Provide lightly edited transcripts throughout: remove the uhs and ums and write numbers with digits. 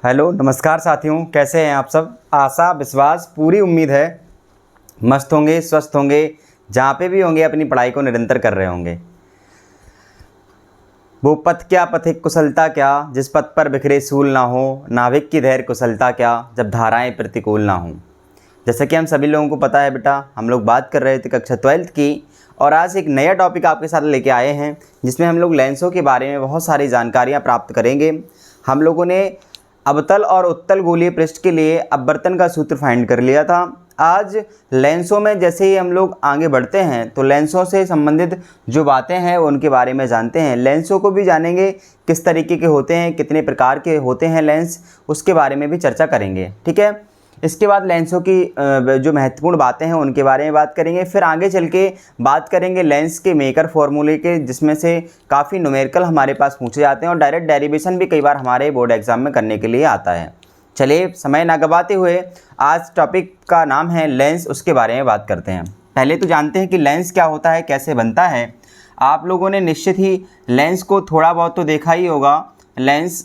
Hello नमस्कार साथियों, कैसे हैं आप सब। आशा विश्वास पूरी उम्मीद है मस्त होंगे, स्वस्थ होंगे, जहाँ पे भी होंगे अपनी पढ़ाई को निरंतर कर रहे होंगे। वो पथ क्या पथिक कुशलता क्या, जिस पथ पर बिखरे सूल ना हो, नाविक की धैर्य कुशलता क्या, जब धाराएं प्रतिकूल ना हों। जैसा कि हम सभी लोगों को पता है बेटा, हम लोग बात कर रहे थे कक्षा 12th की, और आज एक नया टॉपिक आपके साथ लेके आए हैं जिसमें हम लोग लेंसों के बारे में बहुत सारी जानकारियाँ प्राप्त करेंगे। हम लोगों ने अवतल और उत्तल गोलीय पृष्ठ के लिए अपवर्तन का सूत्र फाइंड कर लिया था। आज लेंसों में जैसे ही हम लोग आगे बढ़ते हैं तो लेंसों से संबंधित जो बातें हैं उनके बारे में जानते हैं। लेंसों को भी जानेंगे, किस तरीके के होते हैं, कितने प्रकार के होते हैं लेंस, उसके बारे में भी चर्चा करेंगे। ठीक है, इसके बाद लेंसों की जो महत्वपूर्ण बातें हैं उनके बारे में बात करेंगे। फिर आगे चल के बात करेंगे लेंस के मेकर फॉर्मूले के, जिसमें से काफ़ी न्यूमेरिकल हमारे पास पूछे जाते हैं और डायरेक्ट डेरिवेशन भी कई बार हमारे बोर्ड एग्जाम में करने के लिए आता है। चलिए समय ना गवाते हुए आज टॉपिक का नाम है लेंस, उसके बारे में बात करते हैं। पहले तो जानते हैं कि लेंस क्या होता है, कैसे बनता है। आप लोगों ने निश्चित ही लेंस को थोड़ा बहुत तो देखा ही होगा। लेंस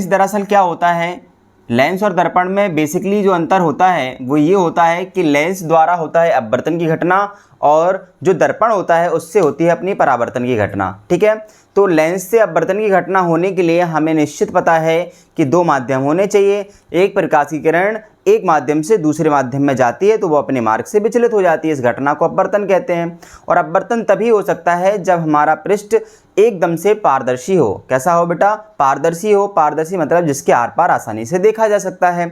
दरअसल क्या होता है, लेंस और दर्पण में बेसिकली जो अंतर होता है वो ये होता है कि लेंस द्वारा होता है अपवर्तन की घटना और जो दर्पण होता है उससे होती है अपनी परावर्तन की घटना। ठीक है, तो लेंस से अपवर्तन की घटना होने के लिए हमें निश्चित पता है कि दो माध्यम होने चाहिए। एक प्रकाशीय किरण एक माध्यम से दूसरे माध्यम में जाती है तो वो अपने मार्ग से विचलित हो जाती है, इस घटना को अपवर्तन कहते हैं। और अपवर्तन तभी हो सकता है जब हमारा पृष्ठ एकदम से पारदर्शी हो। कैसा हो बेटा, पारदर्शी हो। पारदर्शी मतलब जिसके आर पार आसानी से देखा जा सकता है।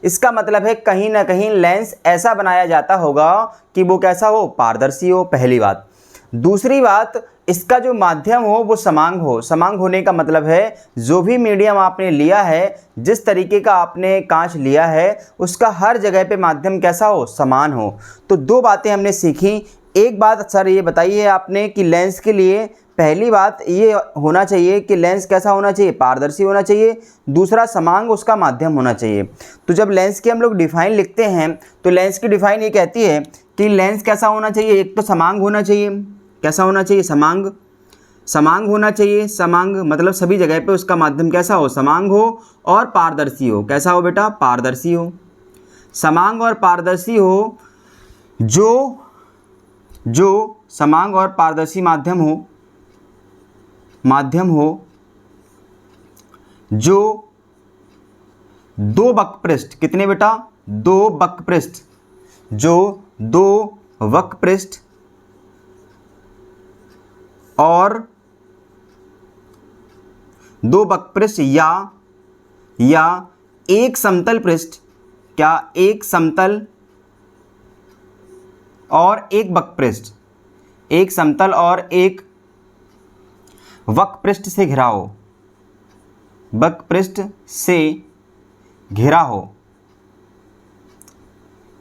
इसका मतलब है कहीं ना कहीं लेंस ऐसा बनाया जाता होगा कि वो कैसा हो, पारदर्शी हो, पहली बात। दूसरी बात, इसका जो माध्यम हो वो समांग हो। समांग होने का मतलब है जो भी मीडियम आपने लिया है, जिस तरीके का आपने कांच लिया है, उसका हर जगह पे माध्यम कैसा हो, समान हो। तो दो बातें हमने सीखी। एक बात सर ये बताइए आपने कि लेंस के लिए पहली बात ये होना चाहिए कि लेंस कैसा होना चाहिए, पारदर्शी होना चाहिए। दूसरा, समांग उसका माध्यम होना चाहिए। तो जब लेंस की हम लोग डिफाइन लिखते हैं तो लेंस की डिफाइन ये कहती है कि लेंस कैसा होना चाहिए, एक तो समांग होना चाहिए। कैसा होना चाहिए, समांग। समांग होना चाहिए। समांग मतलब सभी जगह पे उसका माध्यम कैसा हो, समांग हो और पारदर्शी हो। कैसा हो बेटा, पारदर्शी हो। समांग और पारदर्शी हो। जो समांग और पारदर्शी माध्यम हो जो दो वक्रपृष्ठ, कितने बेटा, दो वक्रपृष्ठ, जो दो वक्रपृष्ठ और दो वक्रपृष्ठ या एक समतल पृष्ठ, क्या एक समतल और एक वक्रपृष्ठ, एक समतल और एक वक्रपृष्ठ से घिरा हो, वक्रपृष्ठ से घिरा हो।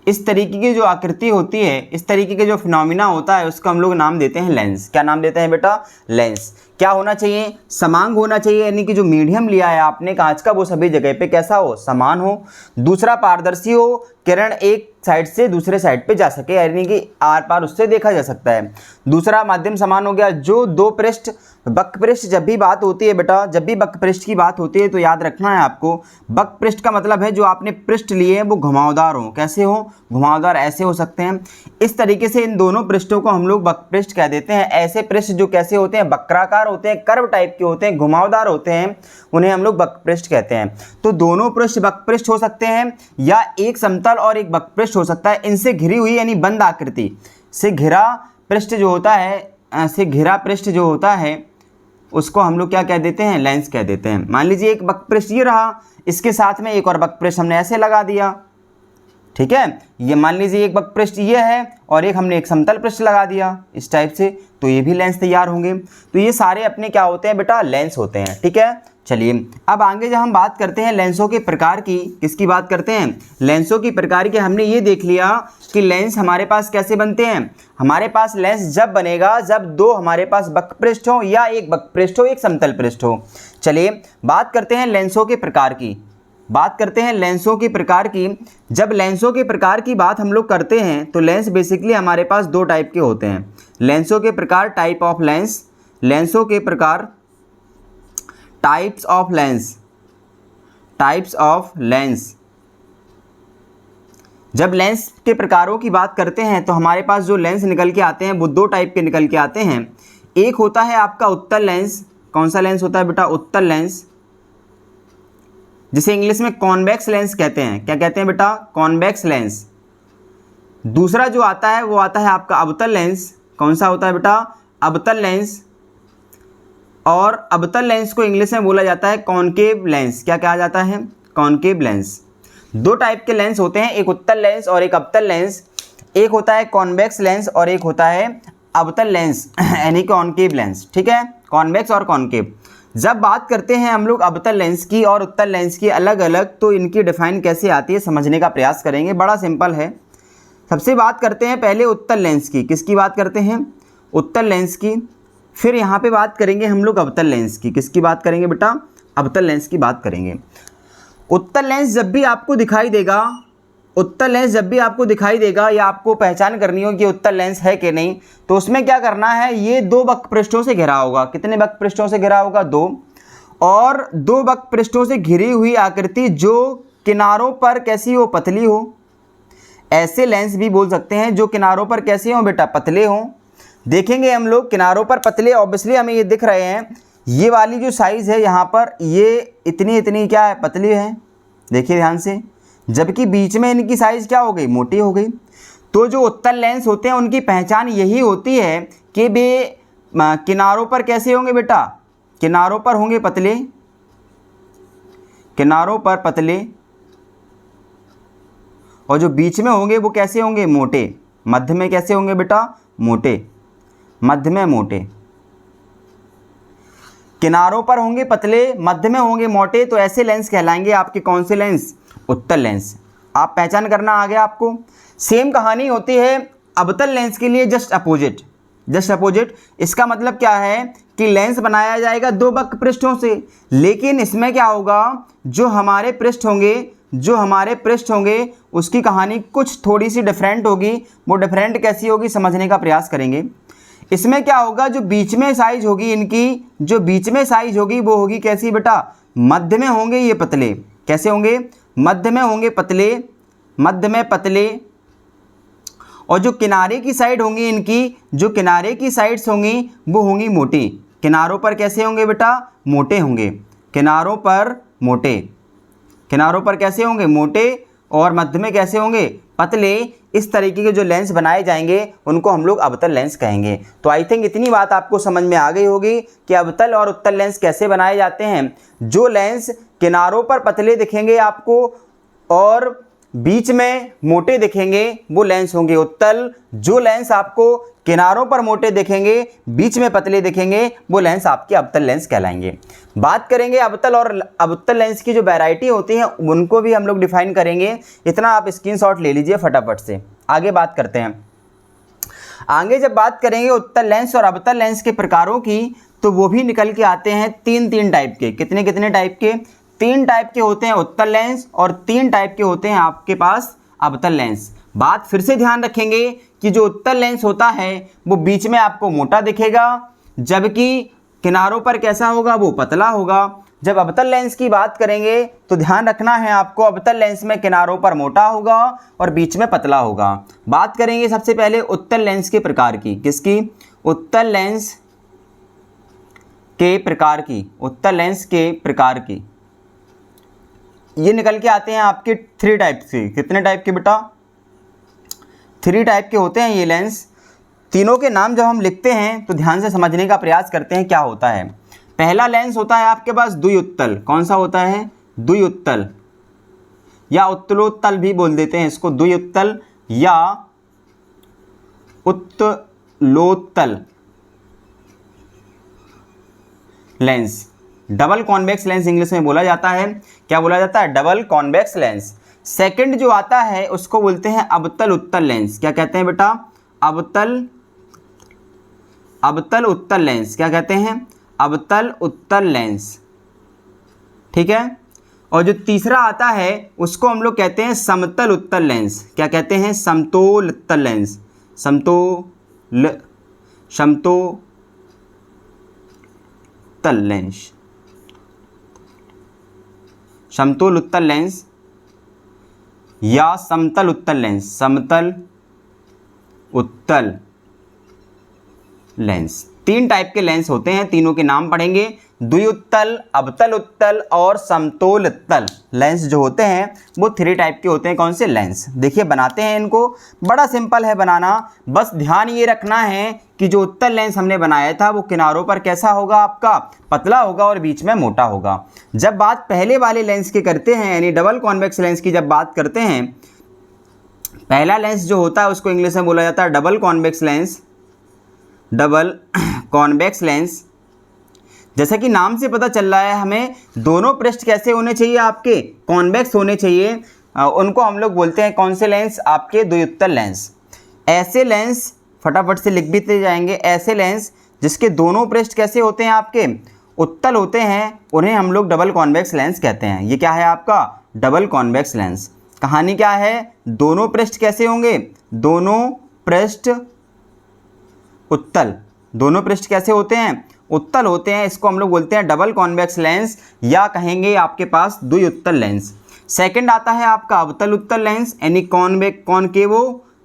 इस तरीके की जो आकृति होती है, इस तरीके के जो फिनोमिना होता है, उसको हम लोग नाम देते हैं लेंस। क्या नाम देते हैं बेटा, लेंस। क्या होना चाहिए, समांग होना चाहिए, यानी कि जो मीडियम लिया है आपने कांच का वो सभी जगह पे कैसा हो, समान हो। दूसरा, पारदर्शी हो, किरण एक साइड से दूसरे साइड पे जा सके, यानी कि आर पार उससे देखा जा सकता है। दूसरा, माध्यम समान हो गया। जो दो पृष्ठ, वक्रपृष्ठ जब भी बात होती है बेटा, जब भी वक्रपृष्ठ की बात होती है तो याद रखना है आपको, वक्रपृष्ठ का मतलब है जो आपने पृष्ठ लिए हैं वो घुमावदार हो। कैसे हो, घुमावदार, ऐसे हो सकते हैं। इस तरीके से इन दोनों पृष्ठों को हम लोग वक्रपृष्ठ कह देते हैं। ऐसे पृष्ठ जो कैसे होते हैं, वक्राकार होते हैं, कर्व टाइप के होते हैं, घुमावदार होते हैं, उन्हें हम लोग वक्रपृष्ठ कहते हैं। तो दोनों पृष्ठ वक्रपृष्ठ हो सकते हैं या एक समतल और एक वक्रपृष्ठ हो सकता है। इनसे घिरी हुई यानी बंद आकृति से घिरा पृष्ठ जो होता है, से घिरा पृष्ठ जो होता है उसको हम लोग क्या कह देते हैं, लेंस कह देते हैं। मान लीजिए एक वक्रपृष्ठ ये रहा, इसके साथ में एक और वक्रपृष्ठ हमने ऐसे लगा दिया। ठीक है, ये मान लीजिए एक वक्रपृष्ठ ये है और एक हमने एक समतल पृष्ठ लगा दिया इस टाइप से, तो ये भी लेंस तैयार होंगे। तो ये सारे अपने क्या होते हैं बेटा, लेंस होते हैं। ठीक है, चलिए अब आगे जब हम बात करते हैं लेंसों के प्रकार की, किसकी बात करते हैं, लेंसों की प्रकार की। हमने ये देख लिया कि लेंस हमारे पास कैसे बनते हैं। हमारे पास लेंस जब बनेगा जब दो हमारे पास वक्रपृष्ठ हो या एक वक्रपृष्ठ हो, एक समतल पृष्ठ हो। चलिए बात करते हैं लेंसों के प्रकार की। बात करते हैं लेंसों के प्रकार की। जब लेंसों के प्रकार की बात हम लोग करते हैं तो लेंस बेसिकली हमारे पास दो टाइप के होते हैं। लेंसों के प्रकार, टाइप ऑफ लेंस। लेंसों के प्रकार types of lens, types of lens. जब लेंस के प्रकारों की बात करते हैं तो हमारे पास जो लेंस निकल के आते हैं वो दो टाइप के निकल के आते हैं। एक होता है आपका उत्तल लेंस। कौन सा लेंस होता है बेटा? उत्तल लेंस, जिसे इंग्लिश में कॉन्वेक्स लेंस कहते हैं। क्या कहते हैं बेटा? Convex lens. दूसरा जो आता है वो आता है आपका अवतल लेंस। कौन सा होता है बेटा? अवतल लेंस। और अवतल लेंस को इंग्लिश में बोला जाता है कॉनकेव लेंस। क्या कहा जाता है? Concave lens. दो टाइप के लेंस होते हैं, एक उत्तल लेंस और एक अवतल लेंस। एक होता है कॉन्वेक्स लेंस और एक होता है अवतल लेंस यानी कॉनकेव लेंस। ठीक है, कॉन्वेक्स और कॉनकेव। जब बात करते हैं हम लोग अवतल लेंस की और उत्तल लेंस की अलग अलग, तो इनकी डिफाइन कैसे आती है समझने का प्रयास करेंगे। बड़ा सिंपल है। सबसे बात करते हैं पहले उत्तल लेंस की। किसकी बात करते हैं? उत्तल लेंस की। फिर यहाँ पे बात करेंगे हम लोग अवतल लेंस की। किसकी बात करेंगे बेटा? अवतल लेंस की बात करेंगे। उत्तल लेंस जब भी आपको दिखाई देगा, उत्तल लेंस जब भी आपको दिखाई देगा या आपको पहचान करनी हो कि उत्तल लेंस है कि नहीं, तो उसमें क्या करना है, ये दो वक्र पृष्ठों से घिरा होगा। कितने वक्र पृष्ठों से घिरा होगा? दो। और दो वक्र पृष्ठों से घिरी हुई आकृति जो किनारों पर कैसी हो? पतली हो। ऐसे लेंस भी बोल सकते हैं जो किनारों पर कैसे हो बेटा? पतले हों। देखेंगे हम लोग किनारों पर पतले, ऑब्वियसली हमें ये दिख रहे हैं। ये वाली जो साइज़ है यहाँ पर, ये इतनी क्या है? पतली है। देखिए ध्यान से। जबकि बीच में इनकी साइज़ क्या हो गई? मोटी हो गई। तो जो उत्तल लेंस होते हैं उनकी पहचान यही होती है कि वे किनारों पर कैसे होंगे बेटा? किनारों पर होंगे पतले, किनारों पर पतले, और जो बीच में होंगे वो कैसे होंगे? मोटे। मध्य में कैसे होंगे बेटा? मोटे। मध्य में मोटे। किनारों पर होंगे पतले, मध्य में होंगे मोटे, तो ऐसे लेंस कहलाएंगे आपके कौन से लेंस? उत्तल लेंस। आप पहचान करना आ गया आपको। सेम कहानी होती है अवतल लेंस के लिए, जस्ट अपोजिट। जस्ट अपोजिट इसका मतलब क्या है कि लेंस बनाया जाएगा दो वक्र पृष्ठों से, लेकिन इसमें क्या होगा, जो हमारे पृष्ठ होंगे उसकी कहानी कुछ थोड़ी सी डिफरेंट होगी। वो डिफरेंट कैसी होगी समझने का प्रयास करेंगे। इसमें क्या होगा, जो बीच में साइज होगी इनकी, जो बीच में साइज होगी वो होगी कैसी बेटा? मध्य में होंगे ये पतले। कैसे होंगे? मध्य में होंगे पतले, मध्य में पतले। और जो किनारे की साइड होंगी इनकी, जो किनारे की साइड्स होंगी वो होंगी मोटी। किनारों पर कैसे होंगे बेटा? मोटे होंगे। किनारों पर मोटे, किनारों पर कैसे होंगे? मोटे। और मध्य में कैसे होंगे? पतले। इस तरीके के जो लेंस बनाए जाएंगे उनको हम लोग अवतल लेंस कहेंगे। तो आई थिंक इतनी बात आपको समझ में आ गई होगी कि अवतल और उत्तल लेंस कैसे बनाए जाते हैं। जो लेंस किनारों पर पतले दिखेंगे आपको और बीच में मोटे दिखेंगे वो लेंस होंगे उत्तल। जो लेंस आपको किनारों पर मोटे दिखेंगे, बीच में पतले दिखेंगे, वो लेंस आपके अवतल लेंस कहलाएंगे। बात करेंगे अवतल और अवतल लेंस की जो वैरायटी होती है उनको भी हम लोग डिफाइन करेंगे। इतना आप स्क्रीनशॉट ले लीजिए फटाफट से। आगे बात करते हैं। आगे जब बात करेंगे उत्तल लेंस और अवतल लेंस के प्रकारों की, तो वो भी निकल के आते हैं तीन टाइप के। कितने टाइप के? 3 टाइप के होते हैं उत्तल लेंस और 3 टाइप के होते हैं आपके पास अवतल लेंस। बात फिर से ध्यान रखेंगे कि जो उत्तल लेंस होता है वो बीच में आपको मोटा दिखेगा, जबकि किनारों पर कैसा होगा? वो पतला होगा। जब अवतल लेंस की बात करेंगे तो ध्यान रखना है आपको, अवतल लेंस में किनारों पर मोटा होगा और बीच में पतला होगा। बात करेंगे सबसे पहले उत्तल लेंस के प्रकार की। किसकी? उत्तल लेंस के प्रकार की। उत्तल लेंस के प्रकार की ये निकल के आते हैं आपके 3 टाइप से। कितने टाइप के बेटा? 3 टाइप के होते हैं ये लेंस। तीनों के नाम जब हम लिखते हैं तो ध्यान से समझने का प्रयास करते हैं क्या होता है। पहला लेंस होता है आपके पास द्विउत्तल। कौन सा होता है? द्विउत्तल, या उत्तलोत्तल भी बोल देते हैं इसको। द्विउत्तल या उत्तलोत्तल लेंस। डबल कॉन्वेक्स लेंस इंग्लिश में बोला जाता है। क्या बोला जाता है? Double convex lens. सेकंड जो आता है उसको बोलते हैं अवतल उत्तल लेंस। क्या कहते हैं बेटा? अवतल उत्तल लेंस। क्या कहते हैं? अवतल उत्तल लेंस। ठीक है। और जो तीसरा आता है उसको हम लोग कहते हैं समतल उत्तल लेंस। क्या कहते हैं? समतोल उत्तल लेंस। समतोल लेंस। समतुल उत्तल लेंस या समतल उत्तल लेंस, समतल उत्तल लेंस। तीन टाइप के लेंस होते हैं, तीनों के नाम पढ़ेंगे, द्विउत्तल, अवतल उत्तल और समतोल उत्तल लेंस जो होते हैं वो 3 टाइप के होते हैं। कौन से लेंस? देखिए बनाते हैं इनको, बड़ा सिंपल है बनाना, बस ध्यान ये रखना है कि जो उत्तल लेंस हमने बनाया था वो किनारों पर कैसा होगा, आपका पतला होगा और बीच में मोटा होगा। जब बात पहले वाले लेंस की करते हैं यानी डबल कॉन्वेक्स लेंस की जब बात करते हैं, पहला लेंस जो होता है उसको इंग्लिश में बोला जाता है double convex lens, double convex lens. जैसा कि नाम से पता चल रहा है हमें दोनों पृष्ठ कैसे होने चाहिए, आपके कॉन्वेक्स होने चाहिए। उनको हम लोग बोलते हैं कौन से लेंस, आपके द्विउत्तल लेंस। ऐसे लेंस फटाफट से लिख भी जाएंगे, ऐसे लेंस जिसके दोनों पृष्ठ कैसे होते हैं, आपके उत्तल होते हैं, उन्हें हम लोग डबल कॉन्वेक्स लेंस कहते हैं। ये क्या है आपका डबल कॉन्वेक्स लेंस। कहानी क्या है, दोनों पृष्ठ कैसे होंगे, दोनों पृष्ठ उत्तल, दोनों पृष्ठ कैसे होते हैं, उत्तल होते हैं। इसको हम लोग बोलते हैं डबल कॉन्वेक्स लेंस या कहेंगे आपके पास द्विउत्तल लेंस। सेकंड आता है आपका अवतल उत्तल लेंस यानी कॉनकेवो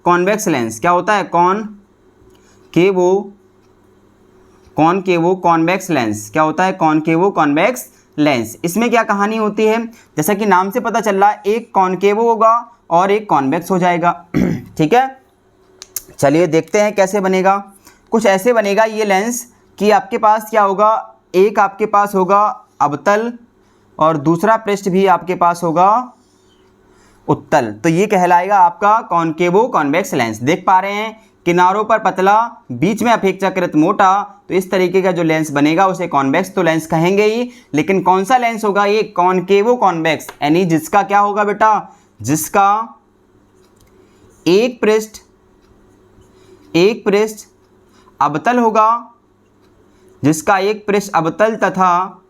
कॉन्वेक्स लेंस। क्या होता है, कॉनकेवो कॉन्वेक्स लेंस। क्या होता है, कॉनकेवो कॉन्वेक्स लेंस। इसमें क्या कहानी होती है, जैसा कि नाम से पता चल रहा है एक कॉनकेवो होगा और एक कॉन्वेक्स हो जाएगा। ठीक है, चलिए देखते हैं कैसे बनेगा। कुछ ऐसे बनेगा ये लेंस कि आपके पास क्या होगा, एक आपके पास होगा अवतल और दूसरा पृष्ठ भी आपके पास होगा उत्तल, तो ये कहलाएगा आपका कॉनकेवो कॉन्वेक्स लेंस। देख पा रहे हैं, किनारों पर पतला, बीच में अपेक्षाकृत मोटा, तो इस तरीके का जो लेंस बनेगा उसे कॉन्वेक्स तो लेंस कहेंगे ही। लेकिन कौन सा लेंस होगा, ये कॉनकेवो कॉन्वेक्स यानी जिसका क्या होगा बेटा, जिसका एक पृष्ठ अवतल होगा, जिसका एक पृष्ठ अवतल तथा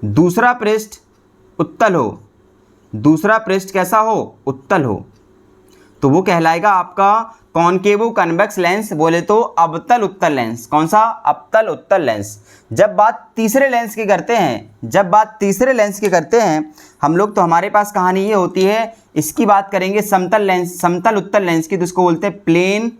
दूसरा पृष्ठ उत्तल हो, दूसरा पृष्ठ कैसा हो, उत्तल हो, तो वो कहलाएगा आपका कॉनकेवो कॉन्वेक्स लेंस, बोले तो अवतल उत्तल लेंस। कौन सा, अवतल उत्तल लेंस। जब बात तीसरे लेंस की करते हैं, हम लोग तो हमारे पास कहानी ये होती है, इसकी बात करेंगे समतल लेंस, समतल उत्तल लेंस की, तो इसको बोलते हैं प्लेन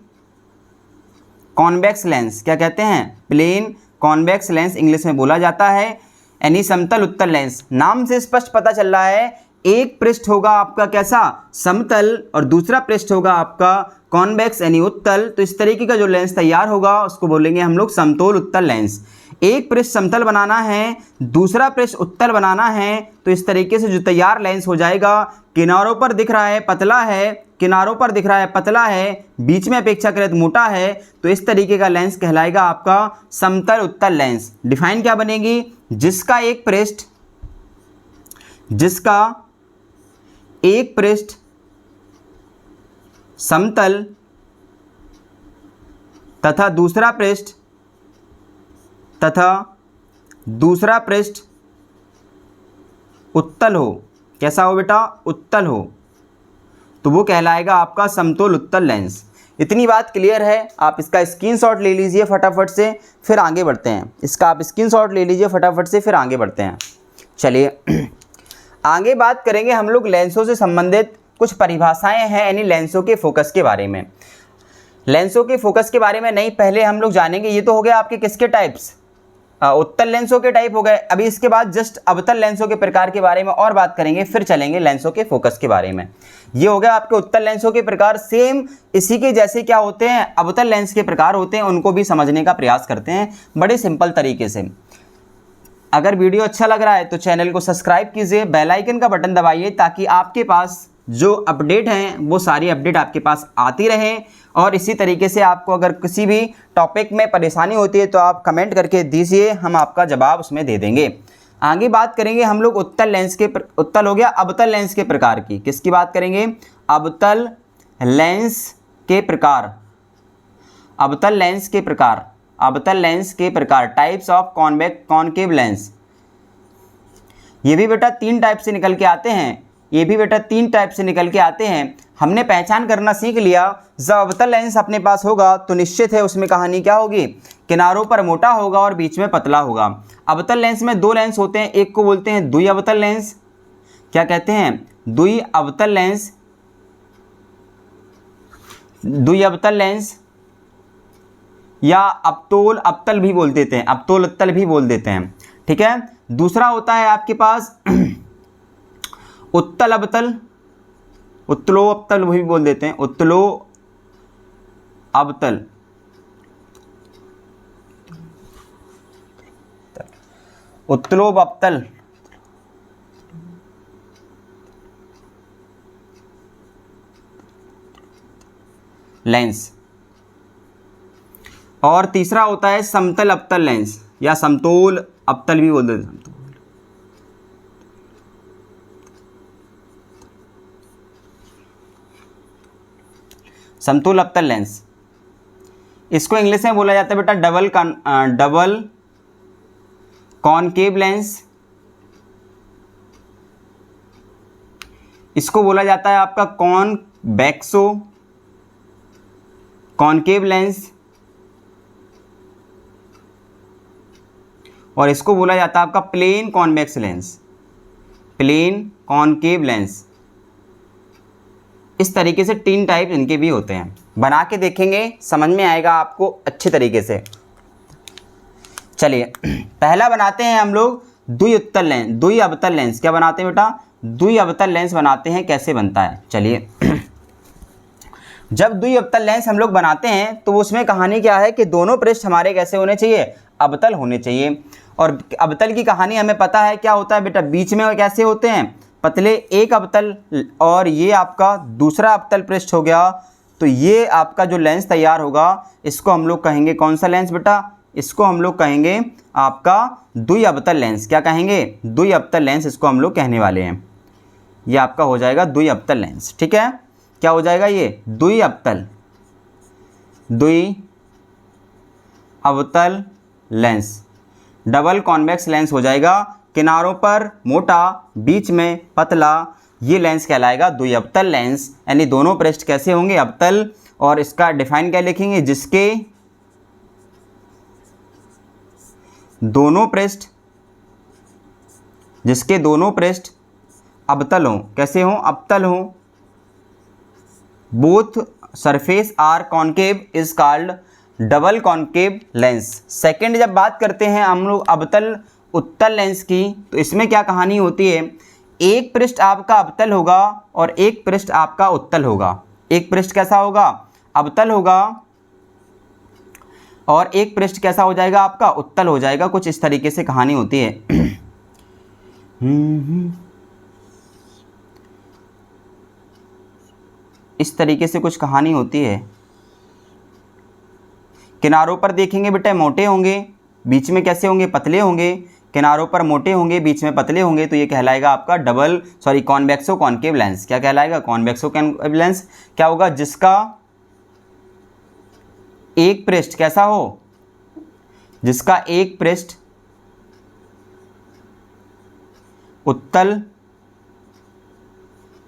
कॉन्वेक्स लेंस। क्या कहते हैं, प्लेन कॉन्वेक्स लेंस इंग्लिश में बोला जाता है, यानी समतल उत्तल लेंस। नाम से स्पष्ट पता चल रहा है, एक पृष्ठ होगा आपका कैसा, समतल, और दूसरा पृष्ठ होगा आपका कॉन्वेक्स यानी उत्तल। तो इस तरीके का जो लेंस तैयार होगा उसको बोलेंगे हम लोग समतोल उत्तल लेंस। एक पृष्ठ समतल बनाना है, दूसरा पृष्ठ उत्तल बनाना है, तो इस तरीके से जो तैयार लेंस हो जाएगा, किनारों पर दिख रहा है पतला है, बीच में अपेक्षाकृत मोटा है, तो इस तरीके का लेंस कहलाएगा आपका समतल उत्तल लेंस। डिफाइन क्या बनेगी, जिसका एक पृष्ठ समतल तथा दूसरा पृष्ठ उत्तल हो। कैसा हो बेटा, उत्तल हो, तो वो कहलाएगा आपका समतोल उत्तल लेंस। इतनी बात क्लियर है, आप इसका स्क्रीनशॉट ले लीजिए फटाफट से, फिर आगे बढ़ते हैं। चलिए आगे बात करेंगे हम लोग लेंसों से संबंधित कुछ परिभाषाएं हैं, यानी लेंसों के फोकस के बारे में। नहीं, पहले हम लोग जानेंगे, ये तो हो गया आपके किसके टाइप्स, उत्तल लेंसों के टाइप हो गए। अभी इसके बाद जस्ट अवतल लेंसों के प्रकार के बारे में और बात करेंगे, फिर चलेंगे लेंसों के फोकस के बारे में। ये हो गया आपके उत्तल लेंसों के प्रकार। सेम इसी के जैसे क्या होते हैं, अवतल लेंस के प्रकार होते हैं, उनको भी समझने का प्रयास करते हैं बड़े सिंपल तरीके से। अगर वीडियो अच्छा लग रहा है तो चैनल को सब्सक्राइब कीजिए, बेल आइकन का बटन दबाइए, ताकि आपके पास जो अपडेट हैं वो सारी अपडेट आपके पास आती रहे। और इसी तरीके से आपको अगर किसी भी टॉपिक में परेशानी होती है तो आप कमेंट करके दीजिए, हम आपका जवाब उसमें दे देंगे। आगे बात करेंगे हम लोग उत्तल हो गया अवतल लेंस के प्रकार की। किसकी बात करेंगे, अवतल लेंस के प्रकार, टाइप्स ऑफ कॉनकेव लेंस। ये भी बेटा तीन टाइप से निकल के आते हैं। हमने पहचान करना सीख लिया, जब अवतल लेंस अपने पास होगा तो निश्चित है उसमें कहानी क्या होगी, किनारों पर मोटा होगा और बीच में पतला होगा। अवतल लेंस में दो लेंस होते हैं, एक को बोलते हैं द्विअवतल लेंस क्या कहते हैं, द्वि अवतल लेंस, द्वि अवतल लेंस या अपतोल अवतल भी बोल देते हैं, अपतोल अवतल भी बोल देते हैं, ठीक है। दूसरा होता है आपके पास उत्तल अवतल, उत्तलो अवतल भी बोल देते हैं, उत्तलो अवतल, उत्तलो अवतल लेंस। और तीसरा होता है समतल अवतल लेंस या समतोल अवतल भी बोल देते हैं, समतोल अवतल लेंस। इसको इंग्लिश में बोला जाता है बेटा डबल कॉनकेव लेंस। इसको बोला जाता है आपका कॉनवेक्सो कॉनकेव लेंस, और इसको बोला जाता है आपका plane convex lens, plane concave lens. इस तरीके से 3 टाइप इनके भी होते हैं। बना के देखेंगे, समझ में आएगा आपको अच्छे तरीके से। चलिए पहला बनाते हैं हम लोग द्वि अवतल लेंस। क्या बनाते हैं बेटा, द्वि अवतल लेंस बनाते हैं। कैसे बनता है, चलिए जब द्वि अवतल लेंस हम लोग बनाते हैं तो उसमें कहानी क्या है कि दोनों पृष्ठ हमारे कैसे होने चाहिए, अवतल होने चाहिए। और अवतल की कहानी हमें पता है क्या होता है बेटा, बीच में कैसे होते हैं, पतले एक अवतल, और ये आपका दूसरा अवतल पृष्ठ हो गया। तो ये आपका जो लेंस तैयार होगा इसको हम लोग कहेंगे कौन सा लेंस बेटा, इसको हम लोग कहेंगे आपका द्वि अवतल लेंस। क्या कहेंगे, द्वि अवतल लेंस इसको हम लोग कहने वाले हैं। ये आपका हो जाएगा द्वि अवतल लेंस, ठीक है। क्या हो जाएगा ये, द्वि अवतल लेंस, डबल कॉन्वेक्स लेंस हो जाएगा। किनारों पर मोटा, बीच में पतला, ये लेंस कहलाएगा द्वि अवतल लेंस। यानी दोनों पृष्ठ कैसे होंगे, अवतल। और इसका डिफाइन क्या लिखेंगे, जिसके दोनों पृष्ठ अवतल हों। कैसे हों, अवतल हों। Both surface are concave is called double concave lens. Second जब बात करते हैं हम लोग अवतल उत्तल लेंस की, तो इसमें क्या कहानी होती है, एक पृष्ठ आपका अवतल होगा और एक पृष्ठ आपका उत्तल होगा। एक पृष्ठ कैसा होगा, अवतल होगा, और एक पृष्ठ कैसा हो जाएगा आपका, उत्तल हो जाएगा। कुछ इस तरीके से कहानी होती है। इस तरीके से कुछ कहानी होती है। किनारों पर देखेंगे बेटा मोटे होंगे, बीच में कैसे होंगे, पतले होंगे। किनारों पर मोटे होंगे, बीच में पतले होंगे, तो ये कहलाएगा आपका कॉन्वेक्सो कॉनकेव लेंस। क्या कहलाएगा, कॉन्वेक्सो कॉनकेव लेंस। क्या होगा, जिसका एक पृष्ठ कैसा हो, जिसका एक पृष्ठ उत्तल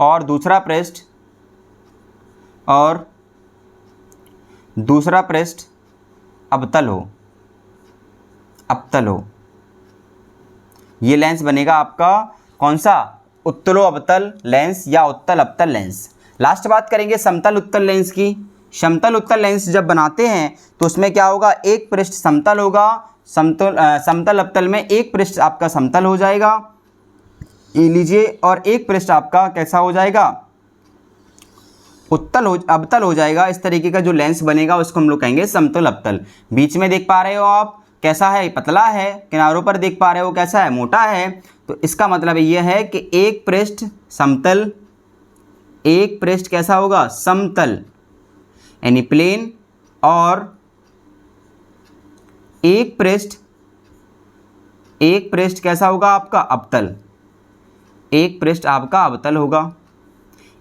और दूसरा पृष्ठ अवतल हो, ये लेंस बनेगा आपका कौन सा, उत्तलो अवतल लेंस या उत्तल अवतल लेंस। लास्ट बात करेंगे समतल उत्तल लेंस की। समतल उत्तल लेंस जब बनाते हैं तो उसमें क्या होगा, एक पृष्ठ समतल होगा, समतल अवतल में एक पृष्ठ आपका समतल हो जाएगा, ये लीजिए, और एक पृष्ठ आपका कैसा हो जाएगा, अवतल हो जाएगा। इस तरीके का जो लेंस बनेगा उसको हम लोग कहेंगे समतल अवतल। बीच में देख पा रहे हो आप कैसा है, पतला है। किनारों पर देख पा रहे हो कैसा है, मोटा है। तो इसका मतलब ये है कि एक पृष्ठ समतल, एक पृष्ठ कैसा होगा, समतल यानी प्लेन, और एक पृष्ठ कैसा होगा आपका, अवतल। एक पृष्ठ आपका अवतल होगा,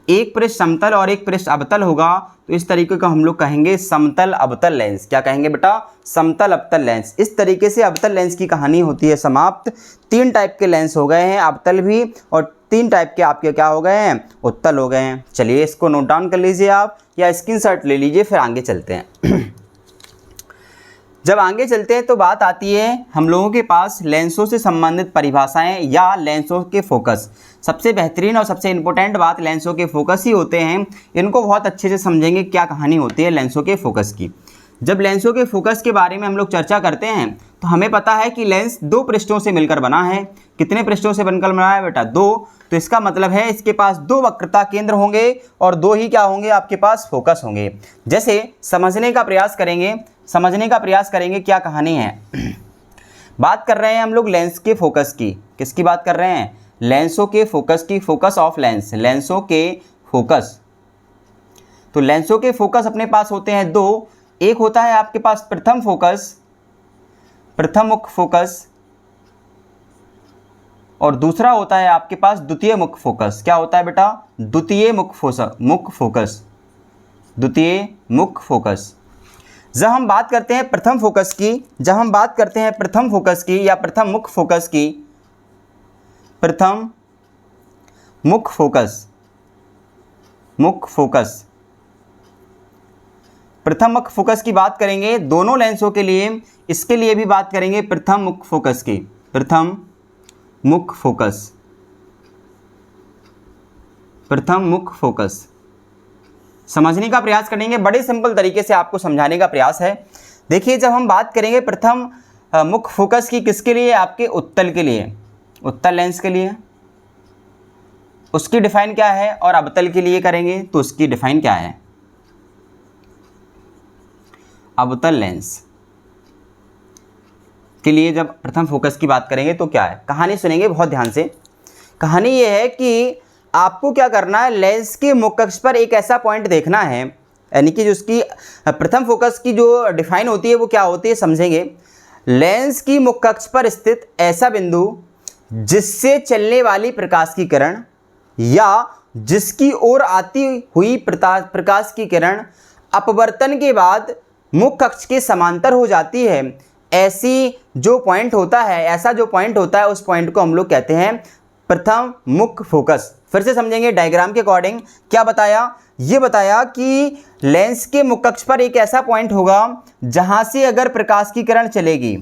एक पृष्ठ समतल और एक पृष्ठ अवतल होगा। तो इस तरीके का हम लोग कहेंगे समतल अवतल लेंस। क्या कहेंगे बेटा, समतल अवतल लेंस। इस तरीके से अवतल लेंस की कहानी होती है समाप्त। 3 टाइप के लेंस हो गए हैं, अवतल भी, और 3 टाइप के आपके क्या हो गए हैं, उत्तल हो गए हैं। चलिए इसको नोट डाउन कर लीजिए आप, या स्क्रीनशॉट ले लीजिए, फिर आगे चलते हैं। जब आगे चलते हैं तो बात आती है हम लोगों के पास लेंसों से संबंधित परिभाषाएं या लेंसों के फोकस। सबसे बेहतरीन और सबसे इम्पोर्टेंट बात लेंसों के फोकस ही होते हैं। इनको बहुत अच्छे से समझेंगे क्या कहानी होती है लेंसों के फोकस की। जब लेंसों के फोकस के बारे में हम लोग चर्चा करते हैं तो हमें पता है कि लेंस दो पृष्ठों से मिलकर बना है। कितने पृष्ठों से बनकर बना है बेटा? दो। तो इसका मतलब है इसके पास दो वक्रता केंद्र होंगे और दो ही क्या होंगे आपके पास? फोकस होंगे। जैसे समझने का प्रयास करेंगे क्या कहानी है। बात कर रहे हैं हम लोग लेंस के फोकस की। किसकी बात कर रहे हैं? लेंसों के फोकस की। फोकस ऑफ लेंस, लेंसों के फोकस। तो लेंसों के फोकस अपने पास होते हैं दो। एक होता है आपके पास प्रथम फोकस, प्रथम मुख्य फोकस, और दूसरा होता है आपके पास द्वितीय मुख्य फोकस। क्या होता है बेटा? द्वितीय मुख्य फोकस, द्वितीय मुख्य फोकस। जब हम बात करते हैं प्रथम फोकस की, या प्रथम मुख्य फोकस की, प्रथम मुख्य फोकस, प्रथम मुख्य फोकस की बात करेंगे दोनों लेंसों के लिए। इसके लिए भी बात करेंगे प्रथम मुख्य फोकस की, प्रथम मुख्य फोकस, प्रथम मुख्य फोकस। समझने का प्रयास करेंगे, बड़े सिंपल तरीके से आपको समझाने का प्रयास है। देखिए जब हम बात करेंगे प्रथम मुख्य फोकस की, किसके लिए? आपके उत्तल के लिए, उत्तल लेंस के लिए। उसकी डिफाइन क्या है? और अवतल के लिए करेंगे तो उसकी डिफाइन क्या है? अवतल लेंस के लिए जब प्रथम फोकस की बात करेंगे तो क्या है? कहानी सुनेंगे बहुत ध्यान से। कहानी ये है कि आपको क्या करना है, लेंस के मुख्य अक्ष पर एक ऐसा पॉइंट देखना है, यानी कि जो उसकी प्रथम फोकस की जो डिफाइन होती है वो क्या होती है समझेंगे। लेंस की मुख्य अक्ष पर स्थित ऐसा बिंदु जिससे चलने वाली प्रकाश की किरण या जिसकी ओर आती हुई प्रकाश की किरण अपवर्तन के बाद मुख्य अक्ष के समांतर हो जाती है, ऐसा जो पॉइंट होता है उस पॉइंट को हम लोग कहते हैं प्रथम मुख्य फोकस। फिर से समझेंगे डायग्राम के अकॉर्डिंग। क्या बताया? ये बताया कि लेंस के मुख्य अक्ष पर एक ऐसा पॉइंट होगा जहां से अगर प्रकाश की किरण चलेगी,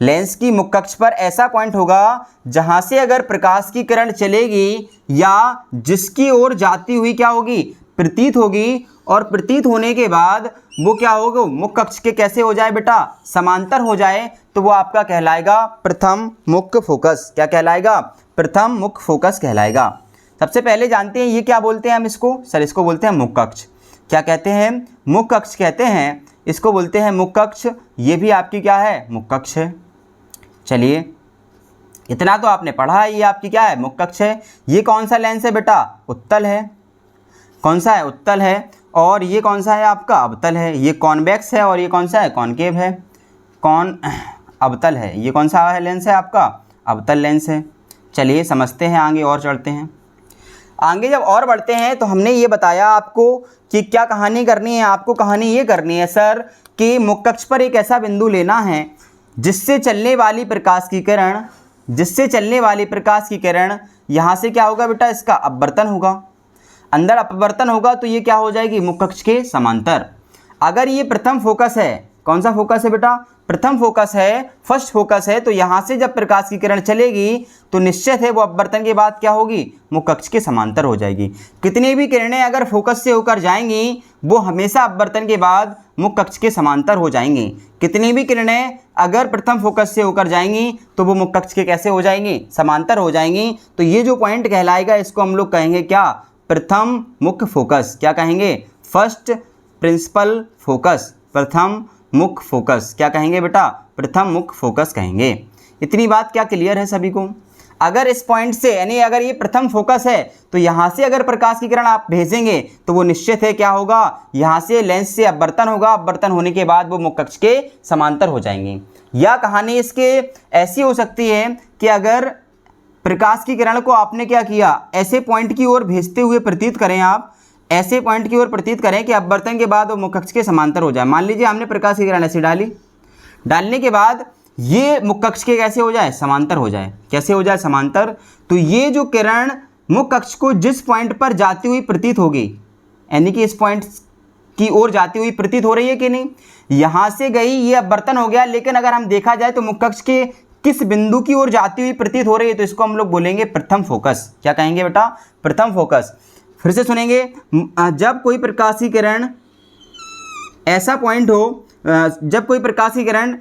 लेंस की मुख्य अक्ष पर ऐसा पॉइंट होगा जहां से अगर प्रकाश की किरण चलेगी या जिसकी ओर जाती हुई क्या होगी? प्रतीत होगी। और प्रतीत होने के बाद वो क्या होगा? मुख्य अक्ष के कैसे हो जाए बेटा? समांतर हो जाए, तो वो आपका कहलाएगा प्रथम मुख्य फोकस। क्या कहलाएगा? प्रथम मुख्य फोकस कहलाएगा। सबसे पहले जानते हैं ये क्या बोलते हैं हम इसको? सर इसको बोलते हैं मुख्य अक्ष। क्या कहते हैं? मुख्य अक्ष कहते हैं, इसको बोलते हैं मुख्य अक्ष। ये भी आपकी क्या है? मुख्य अक्ष है। चलिए इतना तो आपने पढ़ा है, ये आपकी क्या है? मुख्य अक्ष है। ये कौन सा लेंस है बेटा? उत्तल है। कौन सा है? उत्तल है। और ये कौन सा है आपका? अवतल है। ये कॉन्वेक्स है और ये कौन सा है? कॉनकेव है। अवतल है। ये कौन सा है लेंस है आपका? अवतल लेंस है। चलिए समझते हैं, आगे और चढ़ते हैं। आगे जब और बढ़ते हैं तो हमने ये बताया आपको कि क्या कहानी करनी है। आपको कहानी ये करनी है सर कि मुख्य अक्ष पर एक ऐसा बिंदु लेना है जिससे चलने वाली प्रकाश की किरण यहाँ से क्या होगा बेटा? इसका अपवर्तन होगा। अंदर अपवर्तन होगा तो ये क्या हो जाएगी? मुख्य अक्ष के समांतर। अगर ये प्रथम फोकस है, कौन सा फोकस है बेटा? प्रथम फोकस है, फर्स्ट फोकस है, तो यहाँ से जब प्रकाश की किरण चलेगी तो निश्चित है वो अपवर्तन के बाद क्या होगी? मुख्य अक्ष के समांतर हो जाएगी। कितनी भी किरणें अगर फोकस से होकर जाएंगी वो हमेशा अपवर्तन के बाद मुख्य अक्ष के समांतर हो जाएंगी। कितनी भी किरणें अगर प्रथम फोकस से होकर जाएंगी तो वो मुख्य अक्ष के कैसे हो जाएंगी? समांतर हो जाएंगी। तो ये जो पॉइंट कहलाएगा इसको हम लोग कहेंगे क्या? प्रथम मुख्य फोकस। क्या कहेंगे? फर्स्ट प्रिंसिपल फोकस, प्रथम मुख्य फोकस। क्या कहेंगे बेटा? प्रथम मुख्य फोकस कहेंगे। इतनी बात क्या क्लियर है सभी को? अगर इस पॉइंट से, यानी अगर ये प्रथम फोकस है तो यहाँ से अगर प्रकाश की किरण आप भेजेंगे तो वो निश्चित है क्या होगा? यहाँ से लेंस से अपवर्तन होगा। अपवर्तन होने के बाद वो मुख्य अक्ष के समांतर हो जाएंगे। या कहानी इसके ऐसी हो सकती है कि अगर प्रकाश की किरण को आपने क्या किया? ऐसे पॉइंट की ओर भेजते हुए प्रतीत करें, आप ऐसे पॉइंट की ओर प्रतीत करें कि अपवर्तन के बाद वो मुख्य अक्ष के समांतर हो जाए। मान लीजिए हमने प्रकाश की किरण ऐसे डाली, डालने के बाद ये मुख्य अक्ष के कैसे हो जाए? समांतर हो जाए। कैसे हो जाए? समांतर। तो ये जो किरण मुख्य अक्ष को जिस पॉइंट पर जाती हुई प्रतीत होगी, यानी कि इस पॉइंट की ओर जाती हुई प्रतीत हो रही है कि नहीं। यहाँ से गई, ये अपवर्तन हो गया, लेकिन अगर हम देखा जाए तो मुख्य अक्ष के किस बिंदु की ओर जाती हुई प्रतीत हो रही है, तो इसको हम लोग बोलेंगे प्रथम फोकस। क्या कहेंगे बेटा? प्रथम फोकस। फिर से सुनेंगे, जब कोई प्रकाश की किरण ऐसा पॉइंट हो, जब कोई प्रकाश की किरण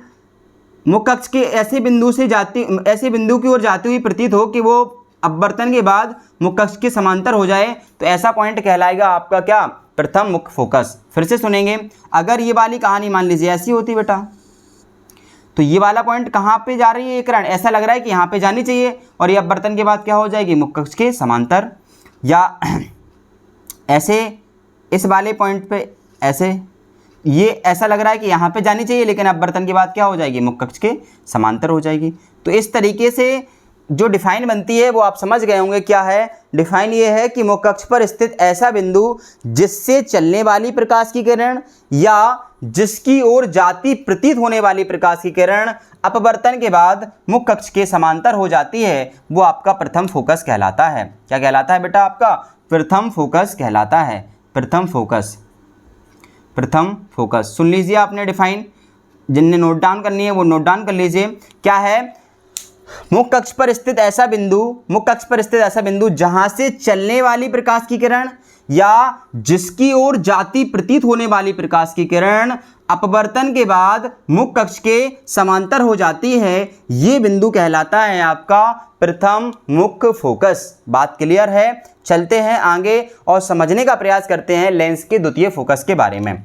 मुख्य अक्ष के ऐसे बिंदु की ओर जाती हुई प्रतीत हो कि वो अपवर्तन के बाद मुख्य अक्ष के समांतर हो जाए, तो ऐसा पॉइंट कहलाएगा आपका क्या? प्रथम मुख्य फोकस। फिर से सुनेंगे, अगर ये वाली कहानी मान लीजिए ऐसी होती बेटा, तो ये वाला पॉइंट कहाँ पे जा रही है ये किरण, ऐसा लग रहा है कि यहाँ पे जानी चाहिए, और ये अपवर्तन के बाद क्या हो जाएगी? मुख्य अक्ष के समांतर। या ऐसे इस वाले पॉइंट पे ऐसे, ये ऐसा लग रहा है कि यहाँ पे जानी चाहिए, लेकिन अपवर्तन के बाद क्या हो जाएगी? मुख्य अक्ष के समांतर हो जाएगी। तो इस तरीके से जो डिफाइन बनती है वो आप समझ गए होंगे। क्या है डिफाइन? ये है कि मुख्य अक्ष पर स्थित ऐसा बिंदु जिससे चलने वाली प्रकाश की किरण या जिसकी ओर जाती प्रतीत होने वाली प्रकाश की किरण अपवर्तन के बाद मुख्य अक्ष के समांतर हो जाती है, वो आपका प्रथम फोकस कहलाता है। क्या कहलाता है बेटा? आपका प्रथम फोकस कहलाता है। प्रथम फोकस, प्रथम फोकस। सुन लीजिए आपने डिफाइन, जिनने नोट डाउन करनी है वो नोट डाउन कर लीजिए। क्या है? मुख्य अक्ष पर स्थित ऐसा बिंदु, मुख्य अक्ष पर स्थित ऐसा बिंदु जहां से चलने वाली प्रकाश की किरण या जिसकी ओर जाती प्रतीत होने वाली प्रकाश की किरण अपवर्तन के बाद मुख्य अक्ष के समांतर हो जाती है, ये बिंदु कहलाता है आपका प्रथम मुख्य फोकस। बात क्लियर है? चलते हैं आगे और समझने का प्रयास करते हैं लेंस के द्वितीय फोकस के बारे में।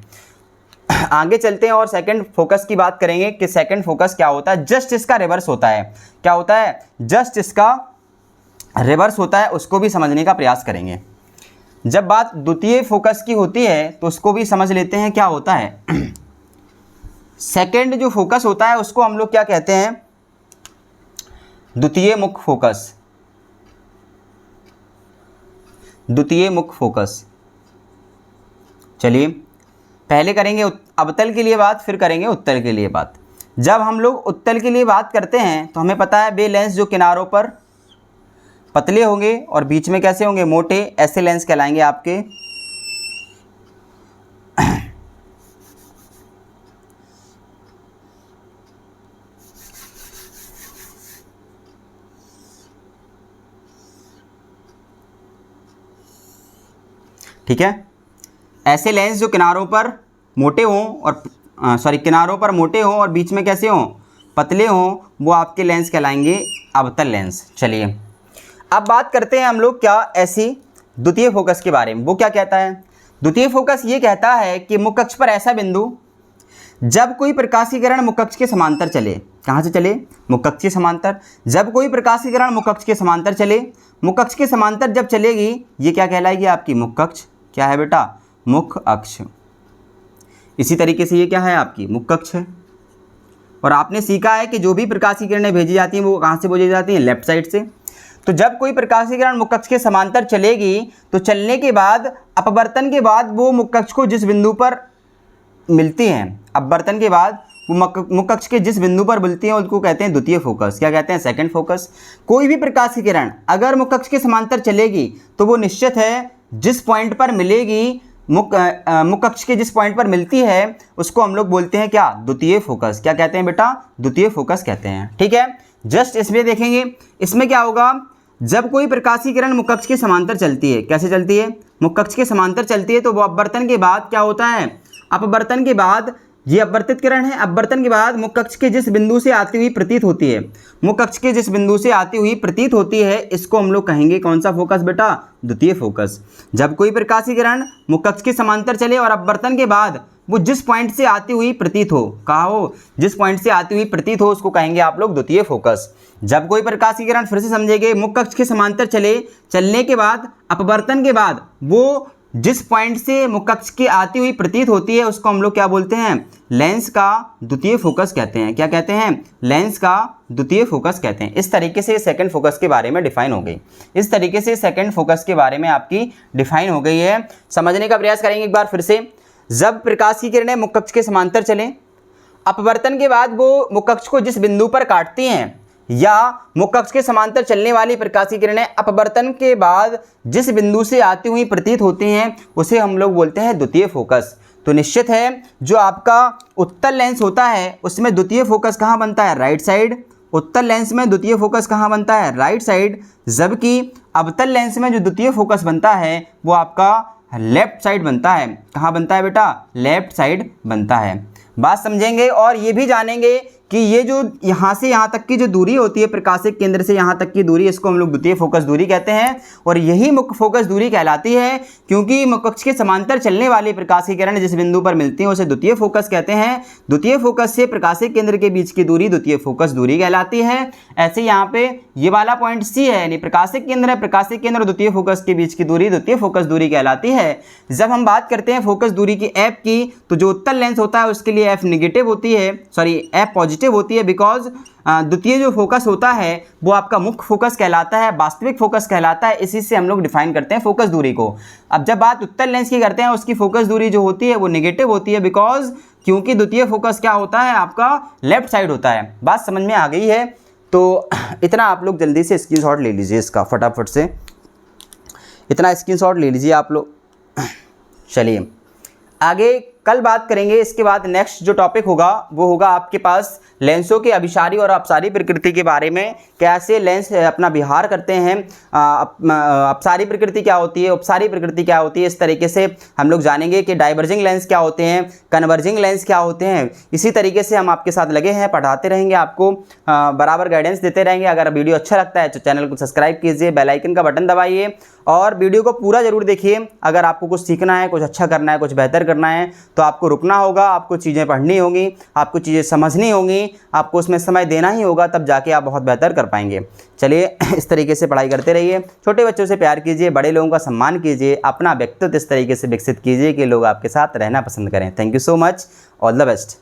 आगे चलते हैं और सेकंड फोकस की बात करेंगे कि सेकंड फोकस क्या होता है। जस्ट इसका रिवर्स होता है। क्या होता है? जस्ट इसका रिवर्स होता है, उसको भी समझने का प्रयास करेंगे। जब बात द्वितीय फोकस की होती है तो उसको भी समझ लेते हैं क्या होता है। सेकंड जो फोकस होता है उसको हम लोग क्या कहते हैं? द्वितीय मुख्य फोकस। द्वितीय मुख्य फोकस। चलिए पहले करेंगे अवतल के लिए बात, फिर करेंगे उत्तल के लिए बात। जब हम लोग उत्तल के लिए बात करते हैं तो हमें पता है वे लेंस जो किनारों पर पतले होंगे और बीच में कैसे होंगे? मोटे, ऐसे लेंस कहलाएंगे आपके। ठीक है, ऐसे लेंस जो किनारों पर मोटे हों और किनारों पर मोटे हों और बीच में कैसे हों? पतले हों, वो आपके लेंस कहलाएंगे अवतल लेंस। चलिए अब बात करते हैं हम लोग क्या ऐसी द्वितीय फोकस के बारे में। वो क्या कहता है? द्वितीय फोकस ये कहता है कि मुख्य अक्ष पर ऐसा बिंदु जब कोई प्रकाश की किरण मुख्य अक्ष के समांतर चले। कहाँ से चले? मुख्य अक्ष के समांतर। जब कोई प्रकाश की किरण मुख्य अक्ष के समांतर चले, मुख्य अक्ष के समांतर जब चलेगी, ये क्या कहलाएगी? आपकी मुख्य अक्ष। क्या है बेटा? मुख्य अक्ष। इसी तरीके से ये क्या है? आपकी मुख्य अक्ष है। और आपने सीखा है कि जो भी प्रकाश की किरणें भेजी जाती हैं वो कहाँ से भेजी जाती हैं? लेफ्ट साइड से। तो जब कोई प्रकाश की किरण मुख्य अक्ष के समांतर चलेगी तो चलने के बाद अपवर्तन के बाद वो मुख्य अक्ष को जिस बिंदु पर मिलती हैं, अपवर्तन के बाद वो मुख्य अक्ष के जिस बिंदु पर मिलती हैं उसको कहते हैं द्वितीय फोकस। क्या कहते हैं? Second focus. कोई भी प्रकाश की किरण अगर मुख्य अक्ष के समांतर चलेगी तो वो निश्चित है जिस पॉइंट पर मिलेगी, मुख्य अक्ष के जिस पॉइंट पर मिलती है उसको हम लोग बोलते हैं क्या? द्वितीय फोकस। क्या कहते हैं बेटा? द्वितीय फोकस कहते हैं। ठीक है, जस्ट इसमें देखेंगे, इसमें क्या होगा? जब कोई प्रकाश की किरण मुख्य अक्ष के समांतर चलती है, कैसे चलती है? मुख्य अक्ष के समांतर चलती है, तो वो अपवर्तन के बाद क्या होता है? अपवर्तन के बाद ये अपवर्तित किरण है, अपवर्तन के बाद मुख्य अक्ष के जिस बिंदु से आती हुई प्रतीत होती है, मुख्य अक्ष के जिस बिंदु से आती हुई प्रतीत होती है, इसको हम लोग कहेंगे कौन सा फोकस बेटा? द्वितीय फोकस। जब कोई प्रकाश की किरण मुख्य अक्ष के समांतर चले और अपवर्तन के बाद वो जिस पॉइंट से आती हुई प्रतीत हो, कहा हो? जिस पॉइंट से आती हुई प्रतीत हो, उसको कहेंगे आप लोग द्वितीय फोकस। जब कोई प्रकाश की किरण, फिर से समझेंगे, मुख्य अक्ष के समांतर चलने के बाद अपवर्तन के बाद वो जिस पॉइंट से मुख्य अक्ष की आती हुई प्रतीत होती है उसको हम लोग क्या बोलते हैं? लेंस का द्वितीय फोकस कहते हैं। क्या कहते हैं? लेंस का द्वितीय फोकस कहते हैं। इस तरीके से सेकंड फोकस के बारे में डिफाइन हो गई। इस तरीके से सेकंड फोकस के बारे में आपकी डिफाइन हो गई है। समझने का प्रयास करेंगे एक बार फिर से। जब प्रकाश की किरणें मुख्य अक्ष के समांतर चलें, अपवर्तन के बाद वो मुख्य अक्ष को जिस बिंदु पर काटती हैं या मुख्य अक्ष के समांतर चलने वाली प्रकाश की किरणें अपवर्तन के बाद जिस बिंदु से आती हुई प्रतीत होती हैं उसे हम लोग बोलते हैं द्वितीय फोकस। तो निश्चित है जो आपका उत्तल लेंस होता है उसमें द्वितीय फोकस कहाँ बनता है, राइट साइड। उत्तल लेंस में द्वितीय फोकस कहाँ बनता है, राइट साइड। जबकि अवतल लेंस में जो द्वितीय फोकस बनता है वो आपका लेफ्ट साइड बनता है। कहाँ बनता है बेटा, लेफ्ट साइड बनता है। बात समझेंगे और ये भी जानेंगे कि ये जो यहाँ से यहाँ तक की जो दूरी होती है प्रकाशिक केंद्र से यहाँ तक की दूरी, इसको हम लोग द्वितीय फोकस दूरी कहते हैं। और यही मुख्य फोकस दूरी कहलाती है, क्योंकि मुख्य अक्ष के समांतर चलने वाली प्रकाशीय किरण जिस बिंदु पर मिलती है उसे द्वितीय फोकस कहते हैं। द्वितीय फोकस से प्रकाशिक केंद्र के बीच की दूरी द्वितीय फोकस दूरी कहलाती है। ऐसे यहाँ पे ये वाला पॉइंट सी है, यानी प्रकाशिक केंद्र है, प्रकाशिक केंद्र और द्वितीय फोकस के बीच की दूरी द्वितीय फोकस दूरी कहलाती है। जब हम बात करते हैं फोकस दूरी की एफ की, तो जो उत्तल लेंस होता है उसके लिए एफ निगेटिव होती है, सॉरी एफ पॉजिटिव होती है, बिकॉज द्वितीय जो फोकस होता है वो आपका मुख्य फोकस कहलाता है, वास्तविक फोकस कहलाता है। इसी से हम लोग डिफाइन करते हैं फोकस दूरी को। अब जब बात उत्तल लेंस की करते हैं उसकी फोकस दूरी जो होती है वो नेगेटिव होती है, बिकॉज क्योंकि द्वितीय फोकस क्या होता है आपका लेफ्ट साइड होता है। बात समझ में आ गई है? तो इतना आप लोग जल्दी से स्क्रीनशॉट ले लीजिए इसका, फटाफट से इतना स्क्रीनशॉट ले लीजिए आप लोग। चलिए आगे कल बात करेंगे। इसके बाद नेक्स्ट जो टॉपिक होगा वो होगा आपके पास लेंसों के अभिसारी और अपसारी प्रकृति के बारे में, कैसे लेंस अपना विहार करते हैं, अपसारी प्रकृति क्या होती है, उपसारी प्रकृति क्या होती है, इस तरीके से हम लोग जानेंगे कि डाइवर्जिंग लेंस क्या होते हैं, कन्वर्जिंग लेंस क्या होते हैं। इसी तरीके से हम आपके साथ लगे हैं, पढ़ाते रहेंगे, आपको बराबर गाइडेंस देते रहेंगे। अगर वीडियो अच्छा लगता है तो चैनल को सब्सक्राइब कीजिए, बेल आइकन का बटन दबाइए और वीडियो को पूरा जरूर देखिए। अगर आपको कुछ सीखना है, कुछ अच्छा करना है, कुछ बेहतर करना है तो आपको रुकना होगा, आपको चीज़ें पढ़नी होंगी, आपको चीज़ें समझनी होंगी, आपको उसमें समय देना ही होगा, तब जाके आप बहुत बेहतर कर पाएंगे। चलिए इस तरीके से पढ़ाई करते रहिए, छोटे बच्चों से प्यार कीजिए, बड़े लोगों का सम्मान कीजिए, अपना व्यक्तित्व इस तरीके से विकसित कीजिए कि लोग आपके साथ रहना पसंद करें। Thank you so much, all the best.